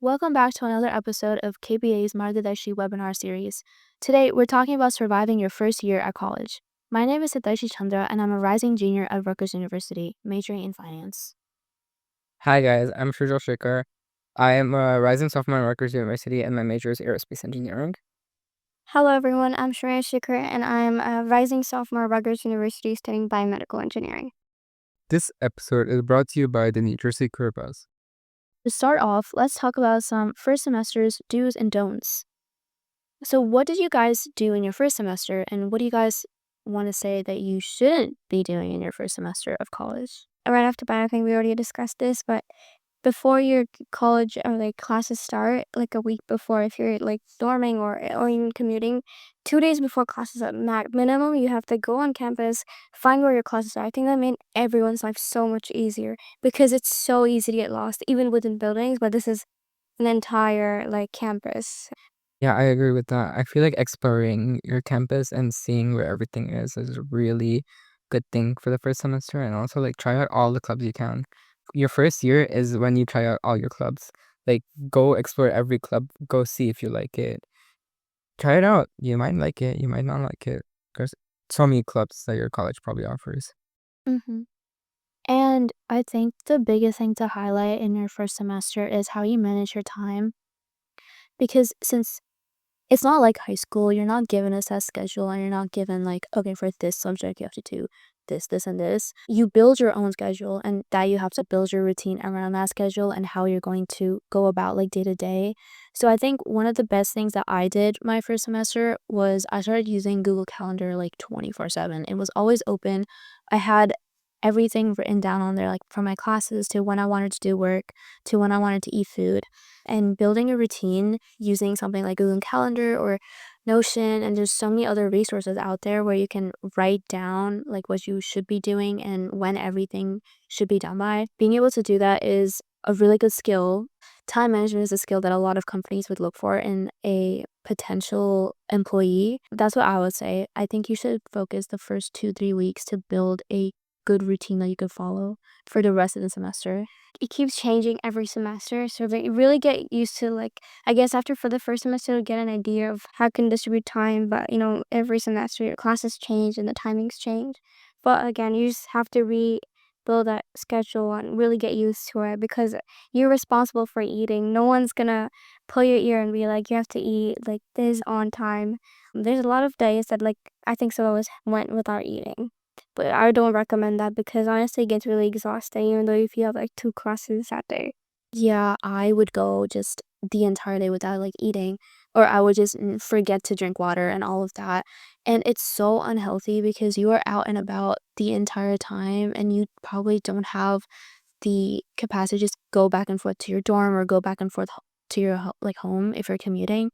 Welcome back to another episode of KBA's MaarghaDarshana webinar series. Today, we're talking about surviving your first year at college. My name is Hithaishi Chandra, and I'm a rising junior at Rutgers University, majoring in finance. Hi guys, I'm Shrujal Shekar. I am a rising sophomore at Rutgers University and my major is aerospace engineering. Hello everyone, I'm Shreya Shekar and I'm a rising sophomore at Rutgers University studying biomedical engineering. This episode is brought to you by the New Jersey Career Buzz. To start off, let's talk about some first semester's do's and don'ts. So, what did you guys do in your first semester, and what do you guys want to say that you shouldn't be doing in your first semester of college? Right off the bat, I think we already discussed this, but before your college or classes start, like a week before, if you're dorming or even commuting, 2 days before classes at minimum, you have to go on campus, find where your classes are. I think that made everyone's life so much easier because it's so easy to get lost, even within buildings, but this is an entire campus. Yeah, I agree with that. I feel like exploring your campus and seeing where everything is a really good thing for the first semester, and also try out all the clubs you can. Your first year is when you try out all your clubs. Go explore every club, go see if you like it. Try it out. You might like it, you might not like it. There's so many clubs that your college probably offers. Mm-hmm. And I think the biggest thing to highlight in your first semester is how you manage your time. Because since it's not like high school, you're not given a set schedule and you're not given okay, for this subject you have to do this, and this. You build your own schedule and that you have to build your routine around that schedule and how you're going to go about day to day. So I think one of the best things that I did my first semester was I started using Google Calendar 24/7. It was always open. I had everything written down on there, like from my classes to when I wanted to do work to when I wanted to eat food. And building a routine using something like Google Calendar or Notion, and there's so many other resources out there where you can write down what you should be doing and when everything should be done by. Being able to do that is a really good skill. Time management is a skill that a lot of companies would look for in a potential employee. That's what I would say. I think you should focus the first 2-3 weeks to build a good routine that you could follow for the rest of the semester. It keeps changing every semester, so that you really get used to I guess after for the first semester to get an idea of how can distribute time, but every semester your classes change and the timings change. But again, you just have to rebuild that schedule and really get used to it because you're responsible for eating. No one's gonna pull your ear and be like, you have to eat like this on time. There's a lot of days that I think some of us went without eating. But I don't recommend that because honestly it gets really exhausting even though if you have 2 classes that day. Yeah, I would go just the entire day without eating, or I would just forget to drink water and all of that. And it's so unhealthy because you are out and about the entire time and you probably don't have the capacity to just go back and forth to your dorm or go back and forth to your home if you're commuting.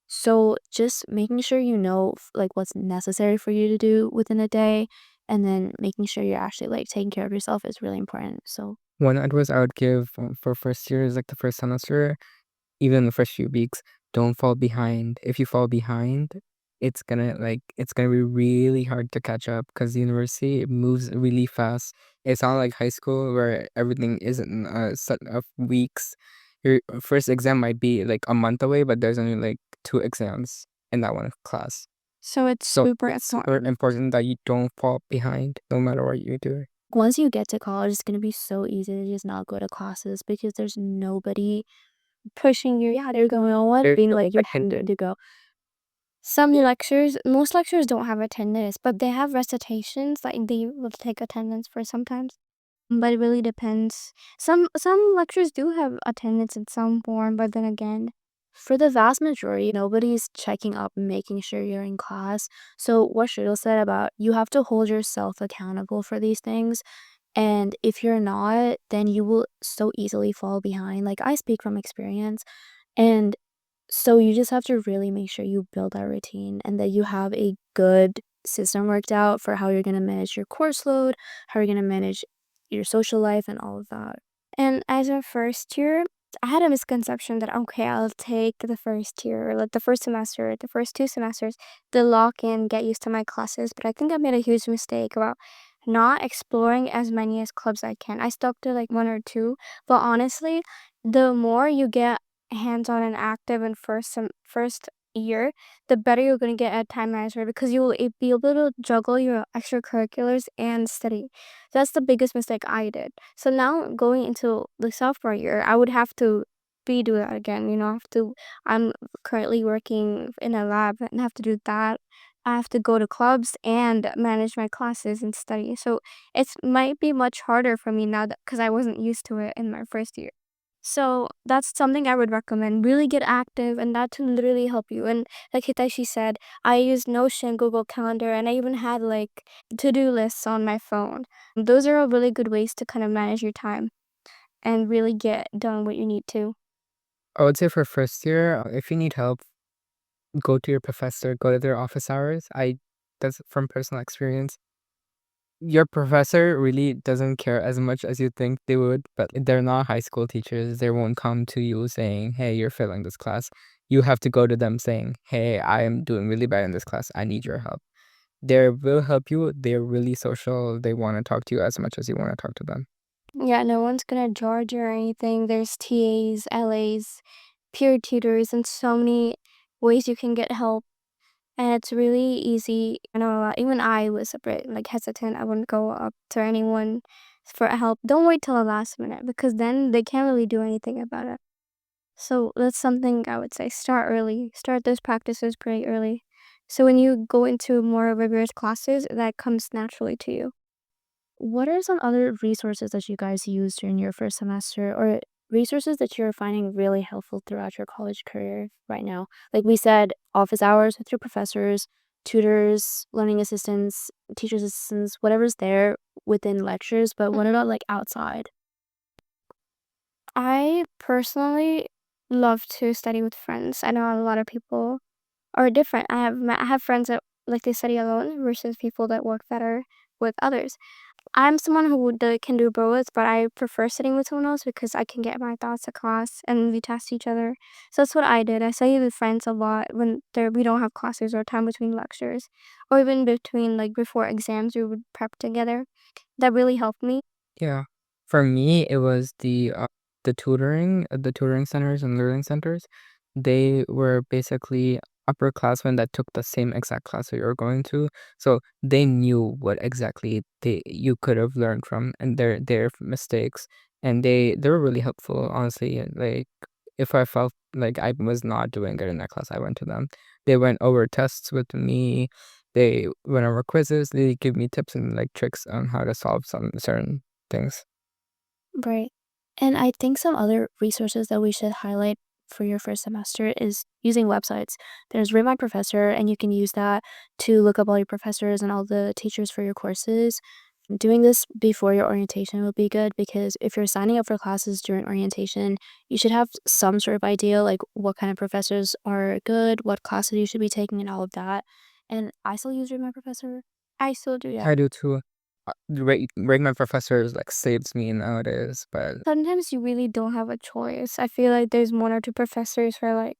So just making sure you know what's necessary for you to do within a day, and then making sure you're actually taking care of yourself is really important. So One advice I would give for first year is the first semester, even the first few weeks, don't fall behind. If you fall behind, it's gonna be really hard to catch up because the university it moves really fast. It's not like high school where everything is in a set of weeks. Your first exam might be a month away, but there's only 2 exams in that one class. So it's So super it's super important that you don't fall behind no matter what you do. once you get to college, it's going to be so easy to just not go to classes because there's nobody pushing you. Yeah, they're going on what? Being you're hindered to go. Most lectures don't have attendance, but they have recitations, they will take attendance for sometimes. But it really depends. Some lectures do have attendance in some form, but then again, For the vast majority, nobody's checking up and making sure you're in class. So what Shrujal said about you have to hold yourself accountable for these things. And if you're not, then you will so easily fall behind. I speak from experience. And so you just have to really make sure you build that routine and that you have a good system worked out for how you're going to manage your course load, how you're going to manage your social life, and all of that. and as a first year, I had a misconception that okay, I'll take the first year, or the first semester, the first 2 semesters, to lock in, get used to my classes. But I think I made a huge mistake about not exploring as many as clubs I can. I stuck to one or two, but honestly, the more you get hands-on and active in first year, the better you're gonna get at time management because you will be able to juggle your extracurriculars and study. That's the biggest mistake I did. So now going into the sophomore year, I would have to do that again. I'm currently working in a lab and have to do that. I have to go to clubs and manage my classes and study. So it might be much harder for me now because I wasn't used to it in my first year. So that's something I would recommend. Really get active, and that to literally help you. And like Hithaishi said, I used Notion, Google Calendar, and I even had like to-do lists on my phone. Those are all really good ways to kind of manage your time and really get done what you need to. I would say for first year, if you need help, go to your professor, go to their office hours. That's from personal experience. Your professor really doesn't care as much as you think they would, but they're not high school teachers. They won't come to you saying, "Hey, you're failing this class." You have to go to them saying, "Hey, I am doing really bad in this class. I need your help." They will help you. They're really social. They want to talk to you as much as you want to talk to them. Yeah, no one's gonna judge you or anything. There's TAs, LAs, peer tutors, and so many ways you can get help. And it's really easy. I know a lot. Even I was a bit like hesitant. I wouldn't go up to anyone for help. Don't wait till the last minute because then they can't really do anything about it. So that's something I would say. Start early. Start those practices pretty early. So when you go into more rigorous classes, that comes naturally to you. What are some other resources that you guys use during your first semester or resources that you're finding really helpful throughout your college career right now? Like we said, office hours with your professors, tutors, learning assistants, teachers' assistants, whatever's there within lectures, but what about like outside? I personally love to study with friends. I know a lot of people are different. I have friends that like they study alone versus people that work better with others. I'm someone that can do both, but I prefer sitting with someone else because I can get my thoughts across and we test each other. So that's what I did. I studied with friends a lot when we don't have classes or time between lectures, or even between like before exams we would prep together. That really helped me. Yeah. For me, it was the tutoring centers and learning centers. They were basically upperclassmen that took the same exact class that you were going to. So they knew what exactly you could have learned from and their mistakes. And they were really helpful, honestly. Like if I felt like I was not doing good in that class, I went to them. They went over tests with me. They went over quizzes. They give me tips and like tricks on how to solve some certain things. Right. And I think some other resources that we should highlight for your first semester is using websites. There's Rate My Professor, and you can use that to look up all your professors and all the teachers for your courses. Doing this before your orientation will be good because if you're signing up for classes during orientation, you should have some sort of idea like what kind of professors are good, what classes you should be taking, and all of that. And I still use Rate My Professor. I still do that. I do too. Rate my professors like saves me nowadays, but Sometimes you really don't have a choice. I feel like there's one or two professors for like,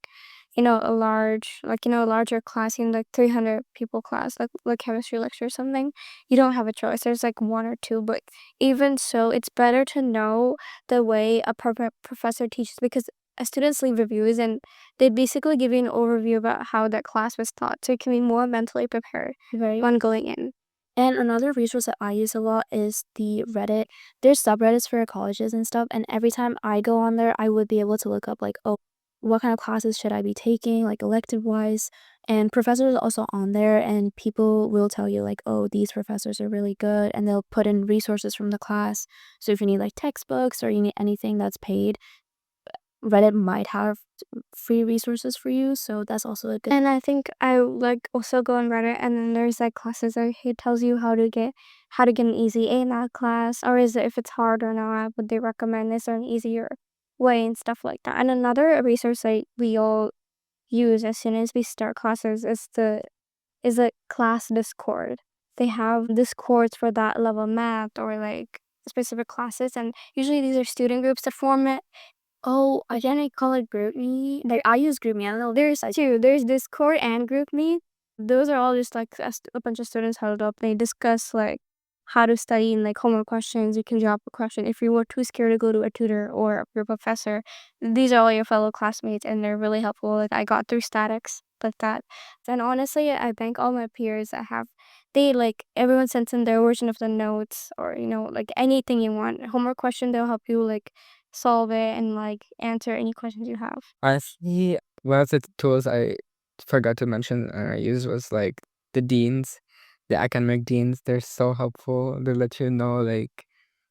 a larger class, like 300 people class, like chemistry lecture or something. You don't have a choice. There's like one or two, but even so, it's better to know the way a professor teaches because students leave reviews and they basically give you an overview about how that class was taught, so you can be more mentally prepared when going in. And another resource that I use a lot is the Reddit. There's subreddits for colleges and stuff, and every time I go on there, I would be able to look up like, oh, what kind of classes should I be taking, like elective wise. And professors are also on there, and people will tell you like, oh, these professors are really good, and they'll put in resources from the class. So if you need like textbooks or you need anything that's paid, Reddit might have free resources for you. So that's also a good. And I think I like also go on Reddit and then there's like classes that it tells you how to get an easy A in that class, or is it if it's hard or not, would they recommend is there an easier way and stuff like that. And another resource that we all use as soon as we start classes is a class Discord. They have Discords for that level math or like specific classes, and usually these are student groups that form it. Oh, I didn't call it GroupMe. Like I use GroupMe. I don't know. There's two. There's Discord and GroupMe. Those are all just like a bunch of students huddled up. They discuss like how to study and like homework questions. You can drop a question if you were too scared to go to a tutor or your professor. These are all your fellow classmates, and they're really helpful. Like I got through statics like that. And honestly, I thank all my peers that have they like everyone sends in their version of the notes, or like anything you want. Homework question, they'll help you like solve it and like answer any questions you have. Honestly, one of the tools I forgot to mention and I used was like the deans, the academic deans. They're so helpful. They let you know like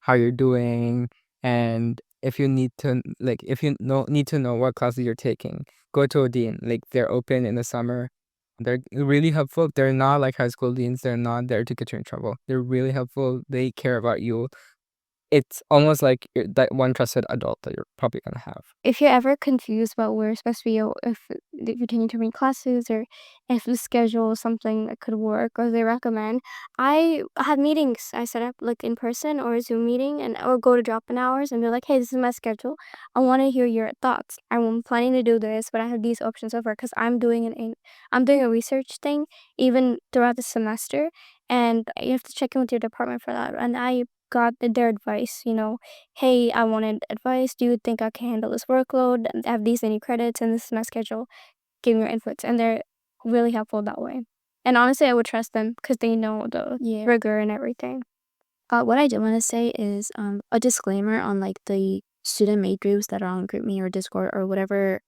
how you're doing, and if you need to need to know what classes you're taking, go to a dean. Like they're open in the summer. They're really helpful. They're not like high school deans. They're not there to get you in trouble. They're really helpful. They care about you. It's almost like that one trusted adult that you're probably gonna have. If you're ever confused about where supposed to be, or if you're taking too many classes, or if the schedule is something that could work or they recommend, I have meetings. I set up like in person or a Zoom meeting, and or go to drop-in hours and be like, hey, this is my schedule. I want to hear your thoughts. I'm planning to do this, but I have these options over because I'm doing a research thing even throughout the semester, and you have to check in with your department for that. And I got their advice, hey, I wanted advice. Do you think I can handle this workload? I have these many credits and this is my schedule. Give me your inputs. And they're really helpful that way. And honestly, I would trust them because they know the rigor and everything. What I did want to say is a disclaimer on like the student made groups that are on GroupMe or Discord or whatever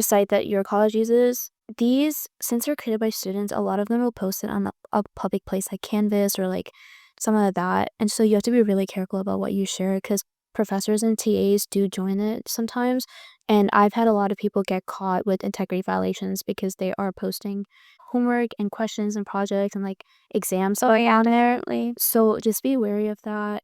site that your college uses. These, since they're created by students, a lot of them will post it on a public place like Canvas or like some of that. And so you have to be really careful about what you share because professors and TAs do join it sometimes. And I've had a lot of people get caught with integrity violations because they are posting homework and questions and projects and like exams. So yeah, apparently. So just be wary of that.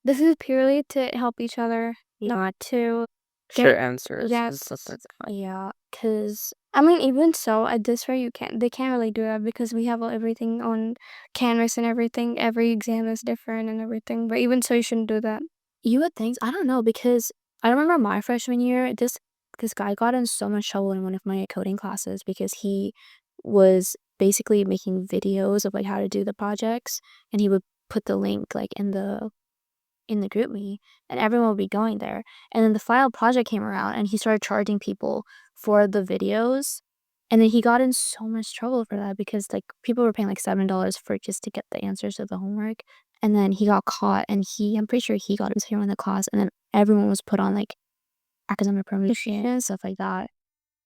This is purely to help each other, not to Share answers. Yes. Stuff like that. Yeah, because I mean, even so, at this rate, they can't really do that because we have everything on Canvas and everything. Every exam is different and everything. But even so, you shouldn't do that. you would think, I don't know, because I remember my freshman year, this guy got in so much trouble in one of my coding classes because he was basically making videos of like how to do the projects, and he would put the link like in the group me, and everyone would be going there. And then the final project came around and he started charging people for the videos, and then he got in so much trouble for that because like people were paying like $7 for just to get the answers to the homework. And then he got caught, and I'm pretty sure he got him in the class, and then everyone was put on like academic probation and stuff like that.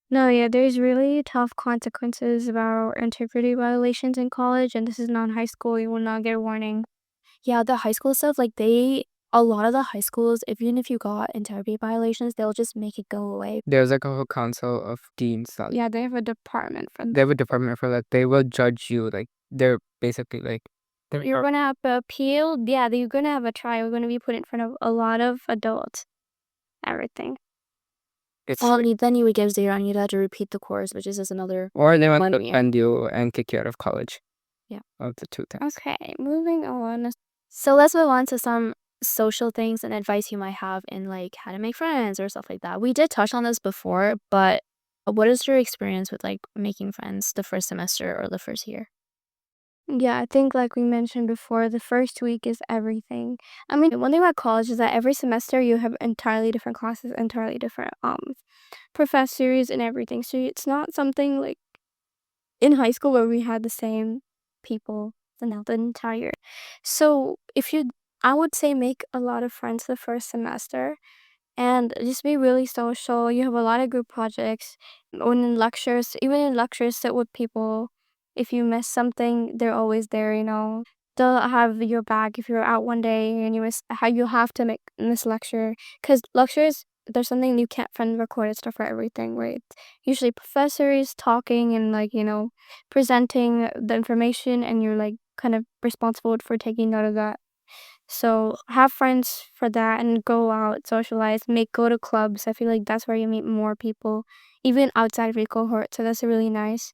No, yeah, there's really tough consequences about integrity violations in college, and this is not high school. You will not get a warning. Yeah, the high school stuff, like a lot of the high schools, even if you got integrity violations, they'll just make it go away. There's like a whole council of deans that Yeah, they have a department for that. they have a department for that. They will judge you. Like they're basically like You're gonna have to appeal. Yeah, you're gonna have a trial. You're gonna be put in front of a lot of adults. Everything. it's Well, then you would get 0 and you'd have to repeat the course, which is just another. or they want to money. suspend you and kick you out of college. Yeah. Of the two things. Okay, moving on. So let's move on to some social things and advice you might have in like how to make friends or stuff like that. We did touch on this before, but what is your experience with like making friends the first semester or the first year? Yeah, I think like we mentioned before, the first week is everything. I mean, one thing about college is that every semester you have entirely different classes, entirely different professors and everything. So it's not something like in high school where we had the same people the entire. So I would say make a lot of friends the first semester and just be really social. You have a lot of group projects. When in lectures, even in lectures, sit with people. If you miss something, they're always there. They'll have your back if you're out one day and you miss how you have to miss lecture. Because lectures, there's something you can't find recorded stuff for everything, right? Usually professors talking and presenting the information, and you're like kind of responsible for taking note of that. So have friends for that and go out, socialize, go to clubs. I feel like that's where you meet more people, even outside of your cohort. So that's really nice.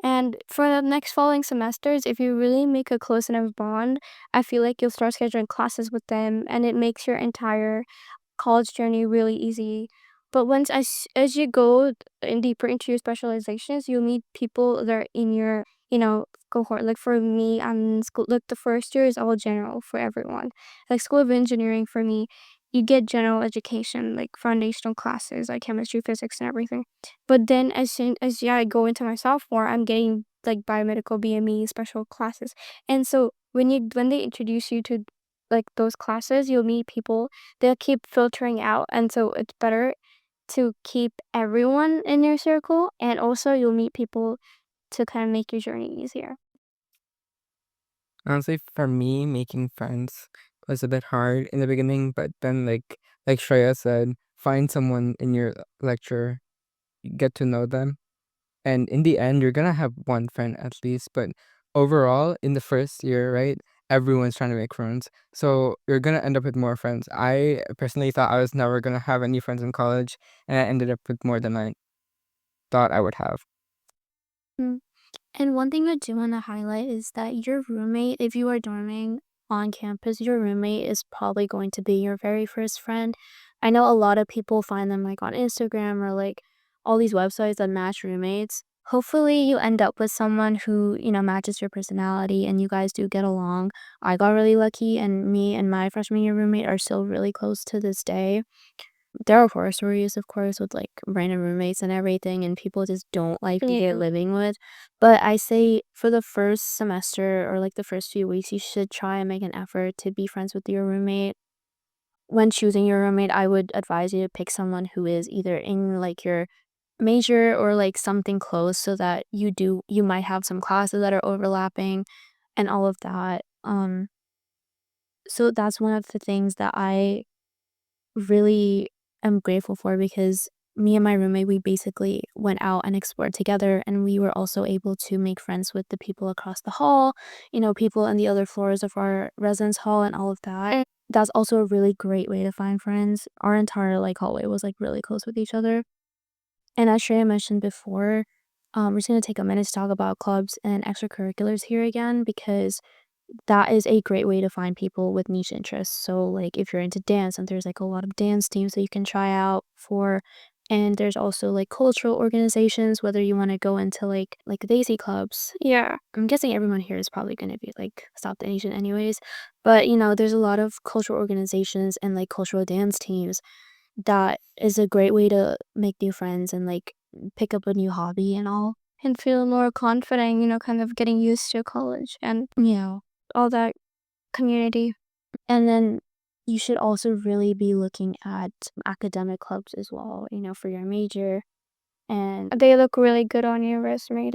And for the next following semesters, if you really make a close enough bond, I feel like you'll start scheduling classes with them, and it makes your entire college journey really easy. But as you go in deeper into your specializations, you'll meet people that are in your cohort. Like for me, I'm in school. Like the first year is all general for everyone. Like School of Engineering for me, you get general education, like foundational classes, like chemistry, physics, and everything. But then as soon as I go into my sophomore, I'm getting like biomedical, BME, special classes. And so when they introduce you to like those classes, you'll meet people. They'll keep filtering out, and so it's better to keep everyone in your circle, and also you'll meet people to kind of make your journey easier. Honestly, for me, making friends was a bit hard in the beginning, but then like Shreya said, find someone in your lecture, get to know them, and in the end, you're gonna have one friend at least. But overall, in the first year, right, everyone's trying to make friends, so you're gonna end up with more friends. I personally thought I was never gonna have any friends in college, and I ended up with more than I thought I would have. Mm. And one thing I do want to highlight is that your roommate, if you are dorming on campus, your roommate is probably going to be your very first friend. I know a lot of people find them like on Instagram or like all these websites that match roommates. Hopefully, you end up with someone who, matches your personality and you guys do get along. I got really lucky, and me and my freshman year roommate are still really close to this day. There are horror stories, of course, with like random roommates and everything, and people just don't like people you're living with. But I say for the first semester or like the first few weeks, you should try and make an effort to be friends with your roommate. When choosing your roommate, I would advise you to pick someone who is either in like your major or like something close, so that you might have some classes that are overlapping and all of that. So that's one of the things that I really am grateful for, because me and my roommate, we basically went out and explored together, and we were also able to make friends with the people across the hall, people in the other floors of our residence hall and all of that. That's also a really great way to find friends. Our entire like hallway was like really close with each other. And as Shreya mentioned before, we're just gonna take a minute to talk about clubs and extracurriculars here again, because that is a great way to find people with niche interests. So, like, if you're into dance, and there's like a lot of dance teams that you can try out for, and there's also like cultural organizations, whether you want to go into like Daisy clubs. Yeah. I'm guessing everyone here is probably going to be like South Asian anyways, but there's a lot of cultural organizations and like cultural dance teams that is a great way to make new friends and like pick up a new hobby and all. And feel more confident, kind of getting used to college and Yeah. all that community. And then you should also really be looking at academic clubs as well, for your major. And They look really good on your resume.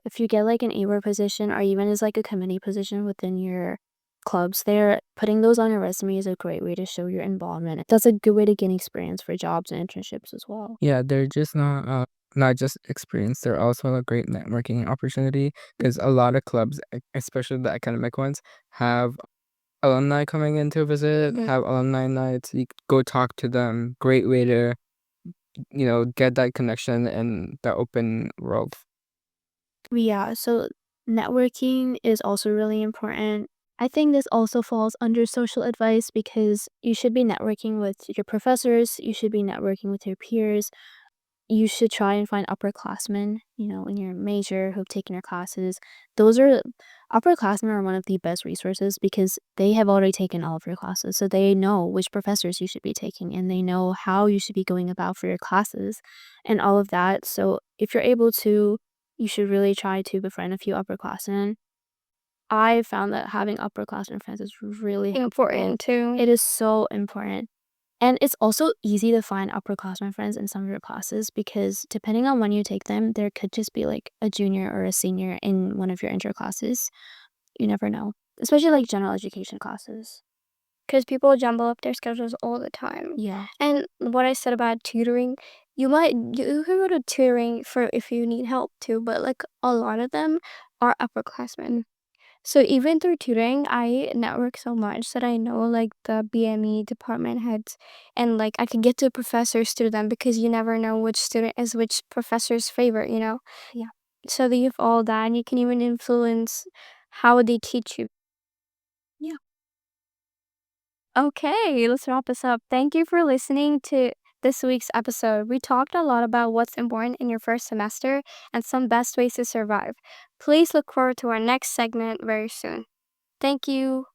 if you get like an AWAR position or even as like a committee position within your clubs there, putting those on your resume is a great way to show your involvement. That's a good way to gain experience for jobs and internships as well. Yeah, they're just not just experience, they're also a great networking opportunity because a lot of clubs, especially the academic ones, have alumni coming in to visit, have alumni nights. You could go talk to them. Great way to, get that connection in the open world. Yeah, so networking is also really important. I think this also falls under social advice, because you should be networking with your professors, you should be networking with your peers. You should try and find upperclassmen, in your major who've taken your classes. Upperclassmen are one of the best resources, because they have already taken all of your classes. So they know which professors you should be taking, and they know how you should be going about for your classes and all of that. So if you're able to, you should really try to befriend a few upperclassmen. I found that having upperclassmen friends is really helpful. Important too. It is so important. And it's also easy to find upperclassmen friends in some of your classes, because depending on when you take them, there could just be like a junior or a senior in one of your intro classes. You never know, especially like general education classes. Because people jumble up their schedules all the time. Yeah. And what I said about tutoring, you can go to tutoring for if you need help too, but like a lot of them are upperclassmen. So even through tutoring, I network so much that I know like the BME department heads, and like I could get to professors through them, because you never know which student is which professor's favorite. Yeah. So that you have all that, and you can even influence how they teach you. Yeah. Okay, let's wrap this up. Thank you for listening to this week's episode. We talked a lot about what's important in your first semester and some best ways to survive. Please look forward to our next segment very soon. Thank you.